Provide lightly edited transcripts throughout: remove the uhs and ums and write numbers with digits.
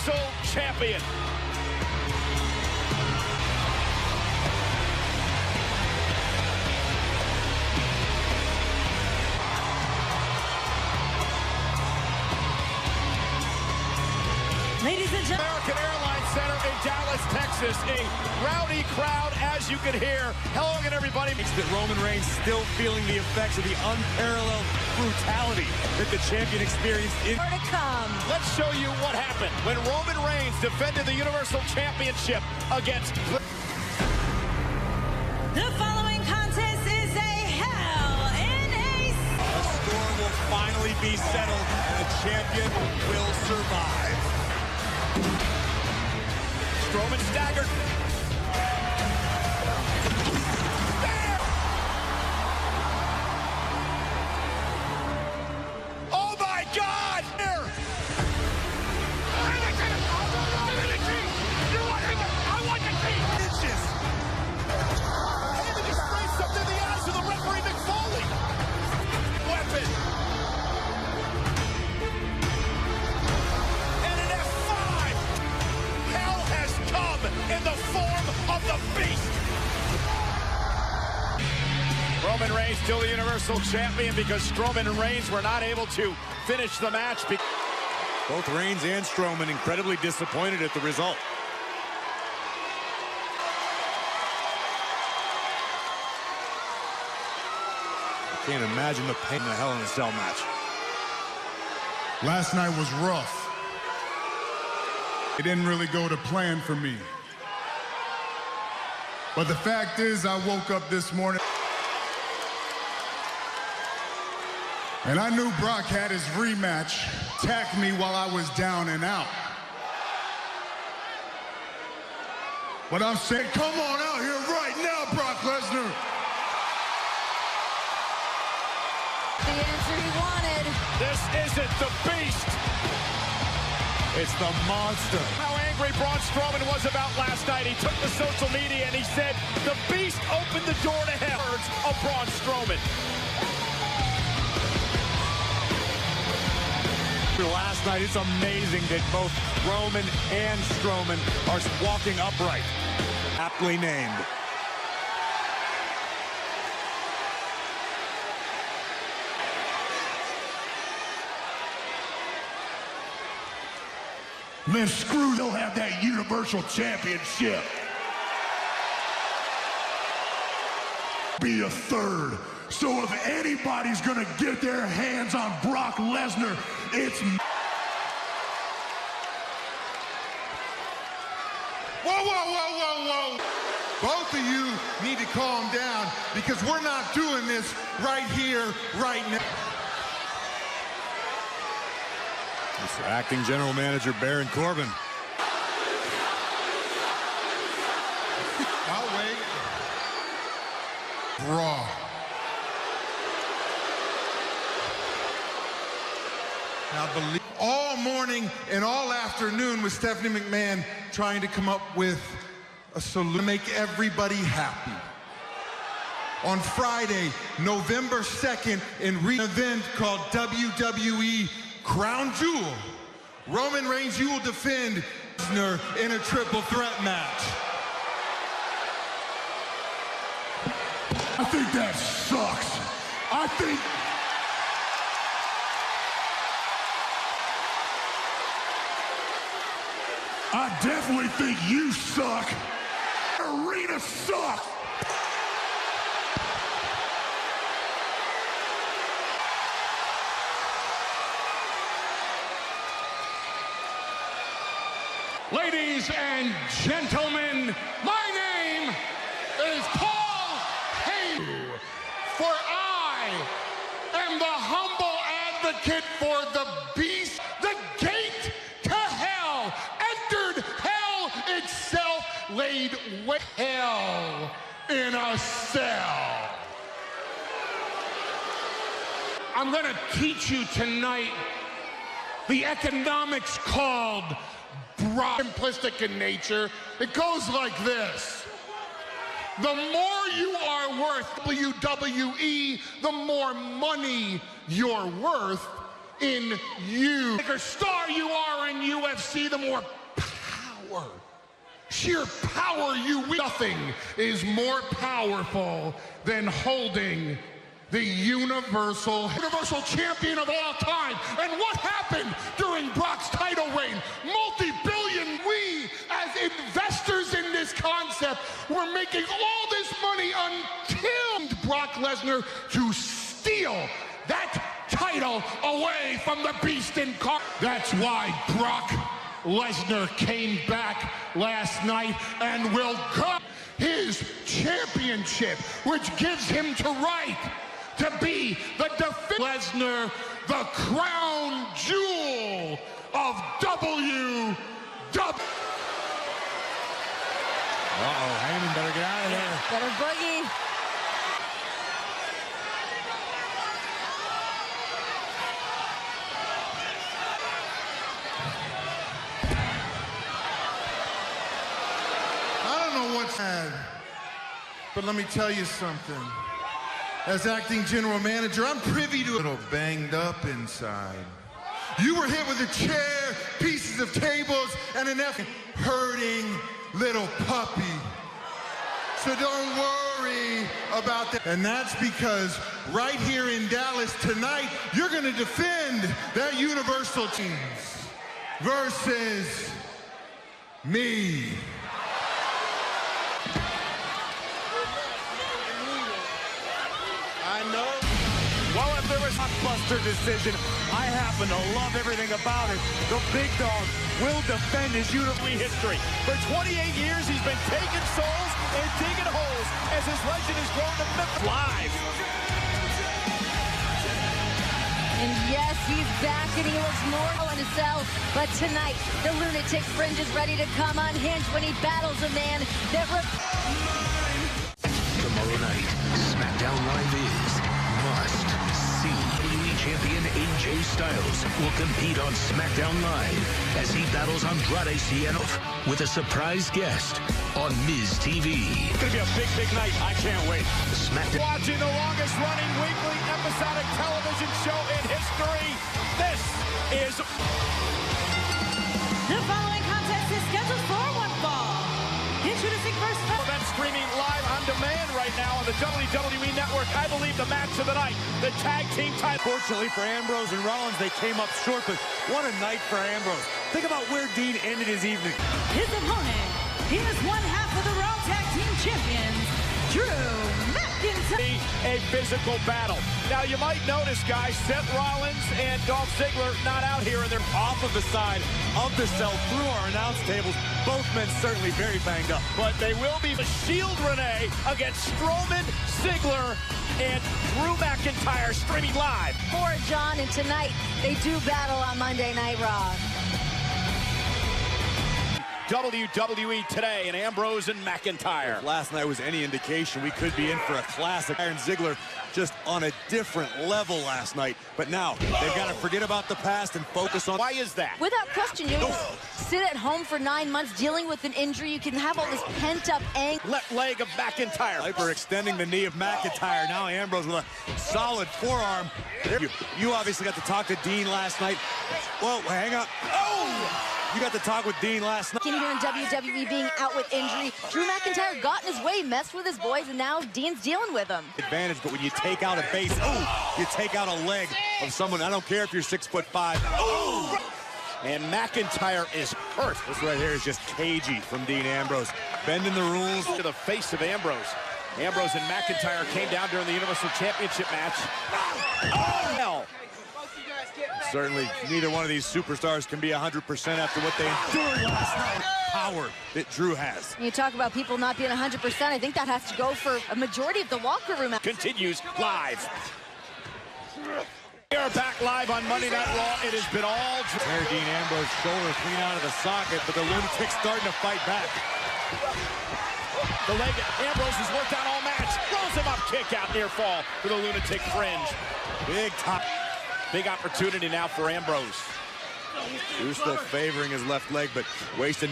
Universal Champion. Ladies and gentlemen, American Airlines Center in Dallas, Texas. A rowdy crowd, as you can hear. Hello again, everybody. It's that Roman Reigns still feeling the effects of the unparalleled brutality that the champion experienced in... more to come. Let's show you what happened when Roman Reigns defended the Universal Championship against... The following contest is a Hell in a... The score will finally be settled, and the champion will survive. Strowman staggered. There! Oh my God! There! Inches. Maybe just spray something in the eyes of the referee, Mick Foley. Weapon. And an F5. Hell has come in the form of the Beast. Roman Reigns still the Universal Champion because Strowman and Reigns were not able to finish the match. Both Reigns and Strowman incredibly disappointed at the result. I can't imagine the pain in the Hell in a Cell match. Last night was rough. It didn't really go to plan for me. But the fact is, I woke up this morning and I knew Brock had his rematch, attacked me while I was down and out. But I'm saying, come on out here right now, Brock Lesnar. The answer he wanted. This isn't the Beast. It's the monster. How angry Braun Strowman was about last night. He took to social media and he said, the Beast opened the door to hell. Words of Braun Strowman. Last night, it's amazing that both Roman and Strowman are walking upright. Aptly named. Man, screw, they'll have that Universal Championship. Be a third. So if anybody's gonna get their hands on Brock Lesnar, it's... Whoa, whoa, whoa, whoa, whoa. Both of you need to calm down because we're not doing this right here, right now. It's acting general manager Baron Corbin. I'll wait. Raw. Now believe all morning and all afternoon with Stephanie McMahon trying to come up with a solution to make everybody happy. On Friday, November 2nd, in an event called WWE Crown Jewel, Roman Reigns, you will defend Lesnar in a triple threat match. I think that sucks. I definitely think you suck. Arena sucks. Ladies and gentlemen, my name is Paul Heyman, for I am the humble advocate for the Beast. The gate to hell, entered hell itself, laid with hell in a cell. I'm gonna teach you tonight the economics called simplistic in nature. It goes like this. The more you are worth, WWE, the more money you're worth. in you. The bigger star you are in UFC, the more power, sheer power you wield. Nothing is more powerful than holding the Universal Champion of all time. And what happened during Brock's title reign? Multi-billion. We, as investors in this concept, were making all this money until Brock Lesnar to steal that title away from the Beast incarnate. That's why Brock Lesnar came back last night and will cut his championship, which gives him to right to be the Lesnar, the crown jewel of WWE. Uh-oh, Heyman better get out of there. Better boogie. I don't know what's bad, but let me tell you something. As acting general manager, I'm privy to a little banged up inside. You were hit with a chair, pieces of tables, and an hurting little puppy. So don't worry about that. And that's because right here in Dallas tonight, you're gonna defend that Universal Teams versus me. I know. Well, if there was a blockbuster decision, I happen to love everything about it. The big dog will defend his UFC history. For 28 years, he's been taking souls and digging holes as his legend has grown to Memphis. Live. And yes, he's back and he looks more in his cell. But tonight, the lunatic fringe is ready to come unhinged when he battles a man that Tomorrow night, SmackDown Live is must-see. WWE Champion AJ Styles will compete on SmackDown Live as he battles Andrade Cien with a surprise guest on Miz TV. It's going to be a big, big night. I can't wait. SmackDown. Watching the longest-running weekly episodic television show in history. This is... The following contest is scheduled for one fall. Introducing first... Event streaming live on demand right now on the WWE Network. I believe the match of the night, the tag team title. Fortunately for Ambrose and Rollins, they came up short, but what a night for Ambrose. Think about where Dean ended his evening. His opponent, he is one half of the Raw Tag Team Champions, Drew McIntyre. A physical battle. Now, you might notice, guys, Seth Rollins and Dolph Ziggler not out here, and they're Off of the side of the cell through our announce tables. Both men certainly very banged up. but they will be the Shield Renee against Strowman, Ziggler, and Drew McIntyre streaming live. For John, and tonight they do battle on Monday Night Raw. WWE Today and Ambrose and McIntyre. If last night was any indication, we could be in for a classic. Iron Ziggler just on a different level last night. But now they've got to forget about the past and focus on... Why is that? Without question, you just sit at home for 9 months dealing with an injury. You can have all this pent-up anger. Left leg of McIntyre. Hyperextending the knee of McIntyre. Now Ambrose with a solid forearm. You obviously got to talk to Dean last night. Whoa, hang on. Oh! You got to talk with Dean last night. Here in WWE being out with injury, Drew McIntyre got in his way, messed with his boys, and now Dean's dealing with him. Advantage, but when you take out a base, you take out a leg of someone, I don't care if you're 6'5". And McIntyre is hurt. This right here is just cagey from Dean Ambrose. Bending the rules. To the face of Ambrose. Ambrose and McIntyre came down during the Universal Championship match. Oh, hell. Certainly, neither one of these superstars can be 100% after what they endured last night. Power that Drew has. You talk about people not being 100%. I think that has to go for a majority of the locker room. Continues live. We are back live on Monday Night Raw. It has been all... Tear Dean Ambrose shoulder clean out of the socket, but the lunatic's starting to fight back. The leg Ambrose has worked on all match. Throws him up, kick out, near fall for the lunatic fringe. Big top. Big opportunity now for Ambrose. Who's still favoring his left leg, but wasted.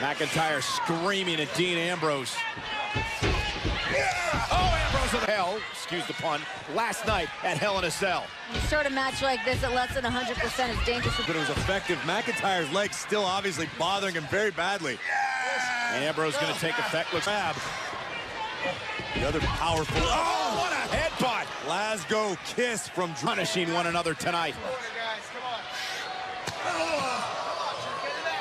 McIntyre screaming at Dean Ambrose. Oh, Ambrose with Hell, excuse the pun, last night at Hell in a Cell. You start a match like this at less than 100% is dangerous. But it was effective. McIntyre's legs still obviously bothering him very badly. Ambrose going to take effect. Looks Fab. The other powerful. Oh, what a headbutt! Glasgow kiss from Punishing one another tonight.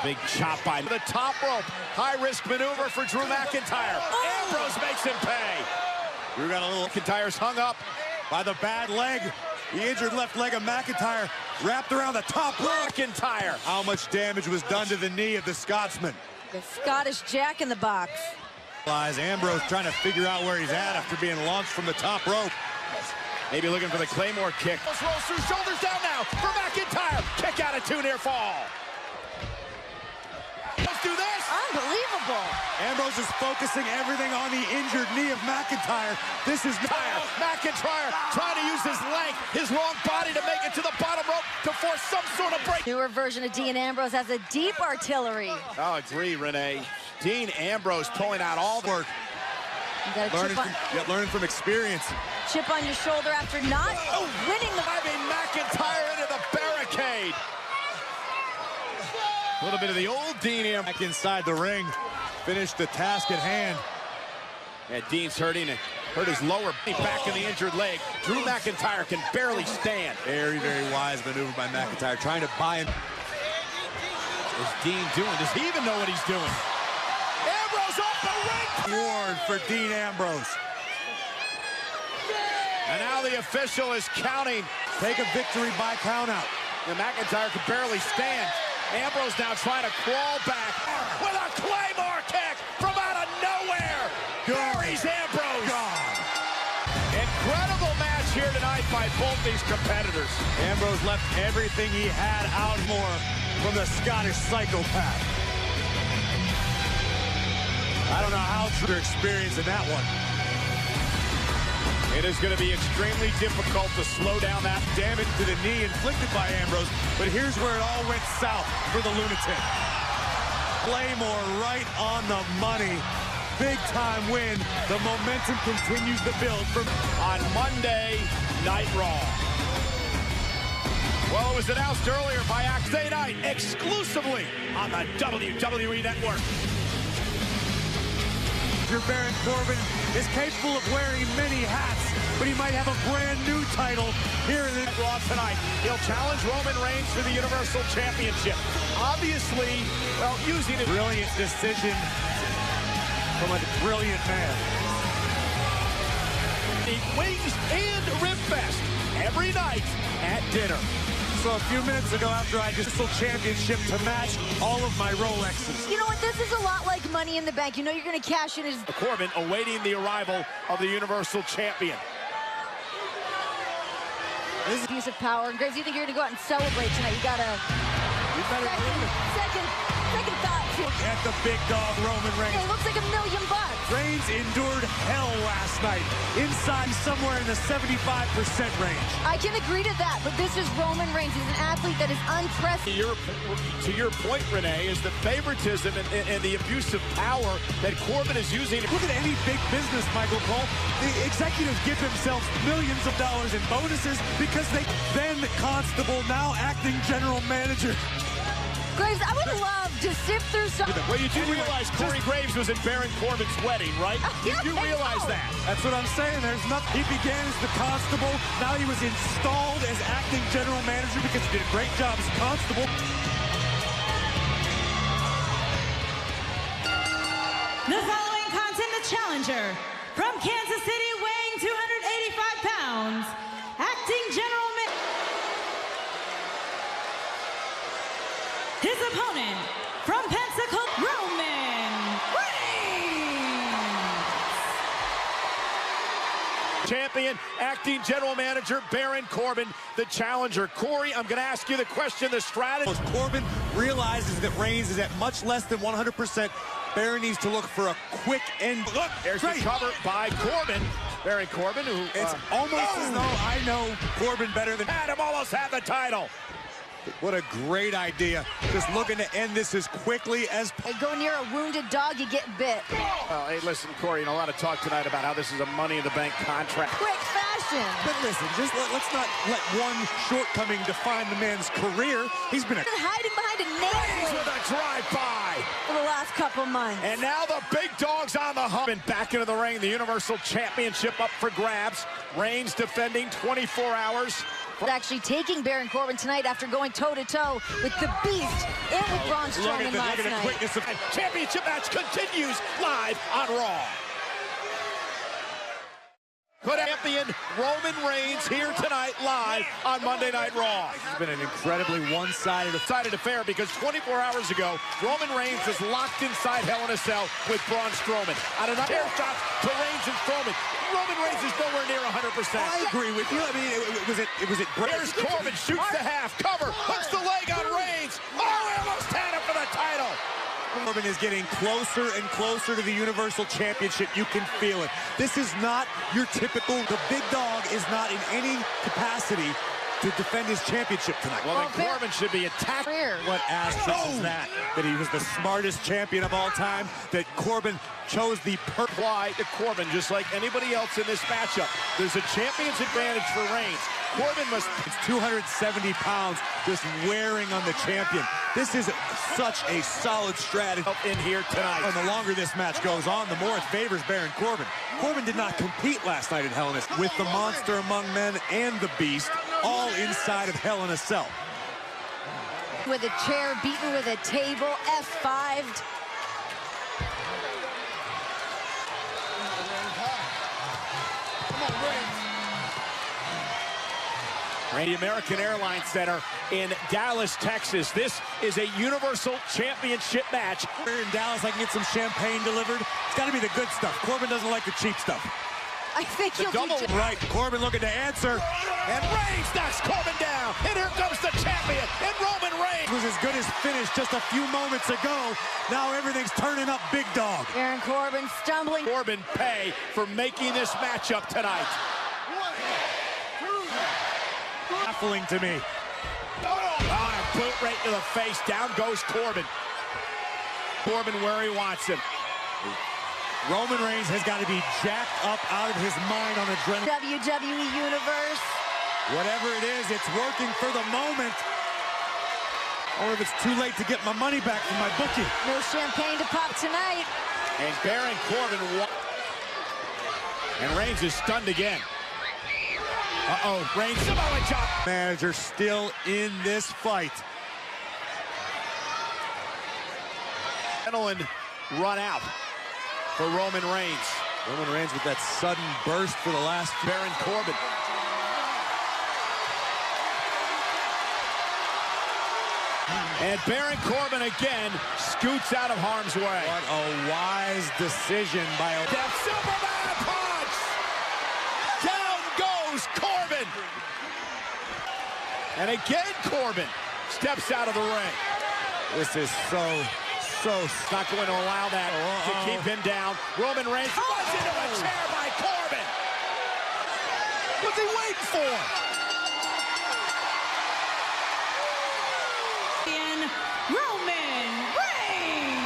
Big chop by the top rope. High-risk maneuver for Drew McIntyre. Ambrose makes him pay. Drew got a little. McIntyre's hung up By the bad leg. The injured left leg of McIntyre wrapped around the top rope. McIntyre. How much damage was done to the knee of the Scotsman? The Scottish Jack in the box. Ambrose trying to figure out where he's at after being launched from the top rope. Maybe looking for the Claymore kick. Rolls through, shoulders down now for McIntyre. Kick out at 2, near fall. Let's do this. Unbelievable. Ambrose is focusing everything on the injured knee of McIntyre. This is McIntyre trying to use his length, his long body to make it to the bottom rope to force some sort of break. Newer version of Dean Ambrose has a deep artillery. I'll agree, Renee. Dean Ambrose pulling out all the work. You gotta learning from experience. chip on your shoulder after not winning the... Driving McIntyre into the barricade. A little bit of the old Dean Ambrose. Back inside the ring. Finished the task at hand. And Dean's hurting it. Hurt his lower back in the injured leg. Drew McIntyre can barely stand. Very, very wise maneuver by McIntyre. Trying to buy him. What's Dean doing? Does he even know what he's doing? Ambrose off the ring! Award for Dean Ambrose. And now the official is counting. Take a victory by countout. And McIntyre can barely stand. Ambrose now trying to crawl back with a Claymore kick from out of nowhere. Buries Ambrose. God. Incredible match here tonight by both these competitors. Ambrose left everything he had out more from the Scottish psychopath. I don't know how true experience in that one. It is going to be extremely difficult to slow down that Damage to the knee inflicted by Ambrose, but here's where it all went south for the lunatic. Claymore right on the money. Big time win. The momentum continues to build from on Monday Night Raw. Well, it was announced earlier by Wednesday night exclusively on the WWE Network. Baron Corbin is capable of wearing many hats, but he might have a brand new title here in the Raw tonight. He'll challenge Roman Reigns for the Universal Championship. Obviously, well, using a brilliant decision from a brilliant man. The Wings and Rib Fest every night at dinner. So a few minutes ago, after I just sold championship to match all of my Rolexes. You know what? This is a lot like Money in the Bank. You know you're going to cash in his... Corbin awaiting the arrival of the Universal Champion. This is abuse of power. And Graves, you think you're going to go out and celebrate tonight? You got to... You better Second thought. Look at the big dog, Roman Reigns. It looks like $1 million. Reigns endured hell last night. Inside somewhere in the 75% range. I can agree to that, but this is Roman Reigns. He's an athlete that is unprecedented. To your point, Renee, is the favoritism and the abuse of power that Corbin is using. Look at any big business, Michael Cole. The executives give themselves millions of dollars in bonuses because they then Constable, now acting general manager. Graves, I would love to sift through some... Well, you do realize Corey Graves was at Baron Corbin's wedding, right? You do realize that. That's what I'm saying. There's nothing. He began as the Constable. Now he was installed as acting general manager because he did a great job as Constable. The following contest, the challenger from Kansas City, weighing 285 pounds, acting general manager. His opponent from Pensacola, Roman Reigns. Champion, acting general manager, Baron Corbin, the challenger. Corey, I'm going to ask you the question, the strategy. Corbin realizes that Reigns is at much less than 100%. Baron needs to look for a quick end. Look, there's the cover by Corbin. Baron Corbin, who... It's almost as though I know Corbin better than... Adam almost had the title. What a great idea. Just looking to end this as quickly as They go near a wounded dog, you get bit. Hey, listen, Corey, a lot of talk tonight about how this is a Money in the Bank contract. Quick fashion. But listen, just let's not let one shortcoming define the man's career. He's been a... Been hiding behind a Reigns nail with a drive-by. for the last couple months. And now the big dog's on the hump. And back into the ring, the Universal Championship up for grabs. Reigns defending 24 hours. Actually taking Baron Corbin tonight after going toe-to-toe with the Beast and with Braun Strowman last Look at the night. quickness of championship match continues live on Raw. Champion Roman Reigns here tonight live on Monday Night Raw. It's been an incredibly one-sided affair because 24 hours ago, Roman Reigns is locked inside Hell in a Cell with Braun Strowman. On an chair shot to Reigns and Strowman. Roman Reigns is nowhere near 100%. I agree with you. I mean, was it great? Here's Corbin, shoots the half, cover, hooks the leg on Reigns. Oh, he almost had him for the title. Corbin is getting closer and closer to the Universal Championship. You can feel it. This is not your typical, the big dog is not in any capacity to defend his championship tonight. Well, then Corbin should be attacked. What asterisk is that? That he was the smartest champion of all time? That Corbin chose the fly to Corbin just like anybody else in this matchup. There's a champion's advantage for Reigns. Corbin must... It's 270 pounds just wearing on the champion. This is such a solid strategy in here tonight. And the longer this match goes on, the more it favors Baron Corbin. Corbin did not compete last night in Hell in a Cell with the Monster Among Men and the Beast all inside of Hell in a Cell. With a chair, beaten with a table, F5'd. The American Airlines Center in Dallas, Texas. This is a Universal Championship match. Here in Dallas, I can get some champagne delivered. It's got to be the good stuff. Corbin doesn't like the cheap stuff. I think the double right. Corbin looking to answer. And Reigns knocks Corbin down. And here comes the champion and Roman Reigns. It was as good as finished just a few moments ago. Now everything's turning up big dog. Baron Corbin stumbling. Corbin pay for making this matchup tonight. Baffling to me. Oh, a boot right to the face. Down goes Corbin. Corbin where he wants him. Roman Reigns has got to be jacked up out of his mind on adrenaline. WWE Universe. Whatever it is, it's working for the moment. Or if it's too late to get my money back from my bookie. No champagne to pop tonight. And Baron Corbin and Reigns is stunned again. Uh-oh, Reigns, Samoa chop. Manager still in this fight. Adrenaline run out for Roman Reigns. Roman Reigns with that sudden burst for the last... Baron Corbin. And Baron Corbin again scoots out of harm's way. What a wise decision by... That Superman punch! Down goes Corbin! And again Corbin steps out of the ring. This is so not going to allow that to keep him down. Roman Reigns runs into a chair by Corbin. What's he waiting for? Roman Reigns.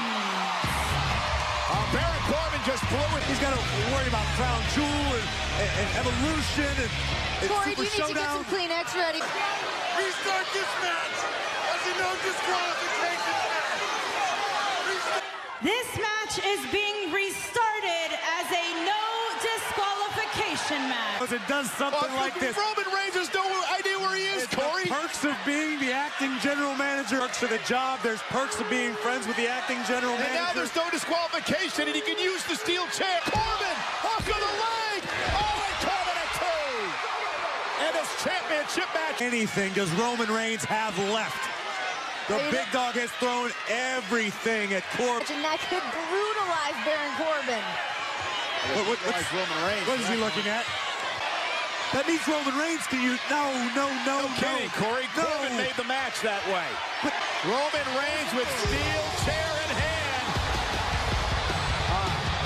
Baron Corbin just blew it. He's got to worry about Crown Jewel and Evolution and Corey, Super do you need to get some Kleenex ready? Restart this match as a no disqualification match. This match is being restarted as a no disqualification match. It does something like this. Roman Reigns has no idea where he is, Corey. The perks of being the acting general manager. Perks of the job. There's perks of being friends with the acting general manager. And now there's no disqualification, and he can use the steel chair. Corbin, hook of the leg. Oh, and Corbin at two. And this championship match. Anything does Roman Reigns have left? The big dog has thrown everything at Corbin. And that could brutalize Baron Corbin. Roman Reigns. What is he looking at? That means Roman Reigns can use... No. Okay, Corey. No. Corbin made the match that way. Roman Reigns with steel chair in hand.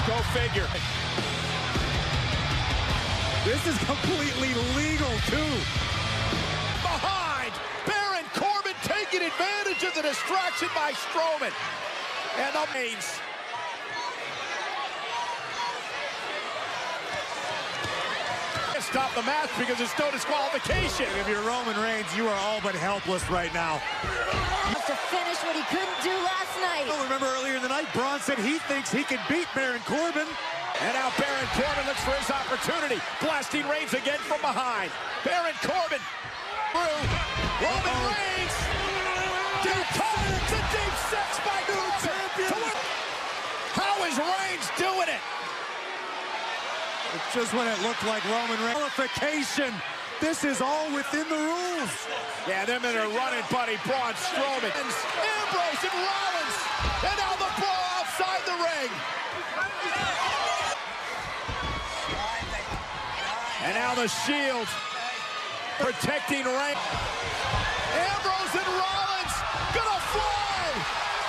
Go figure. This is completely legal, too. Behind. Baron Corbin a distraction by Strowman. And the Reigns. Stop the match because there's no disqualification. If you're Roman Reigns, you are all but helpless right now. Has to finish what he couldn't do last night. Oh, remember earlier in the night, Braun said he thinks he can beat Baron Corbin. And now Baron Corbin looks for his opportunity. Blasting Reigns again from behind. Baron Corbin through. Roman Reigns. Deep cut. It's a deep six by Corbin. How is Reigns doing it? It's just when it looked like Roman Reigns. Qualification. This is all within the rules. Yeah, them and their running buddy, Braun Strowman. Ambrose and Rollins. And now the brawl outside the ring. And now the Shield protecting Reigns. Ambrose and Rollins gonna fly.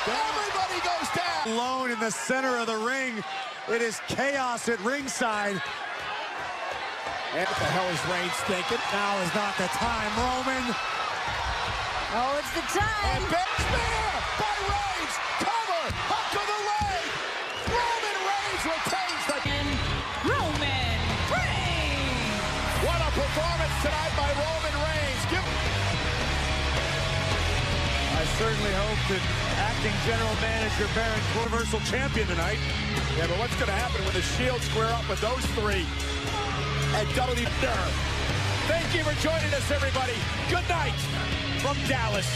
Everybody goes down. Alone in the center of the ring. It is chaos at ringside. And what the hell is Reigns thinking? Now is not the time, Roman. Oh, it's the time. And spear by Reigns. Cover up to the leg. Roman Reigns retains the... And Roman Reigns. What a performance tonight by Roman Reigns. I certainly hope that acting general manager Baron Corbin, Universal Champion tonight. Yeah, but what's going to happen when the Shield square up with those three at WWE? Thank you for joining us, everybody. Good night from Dallas.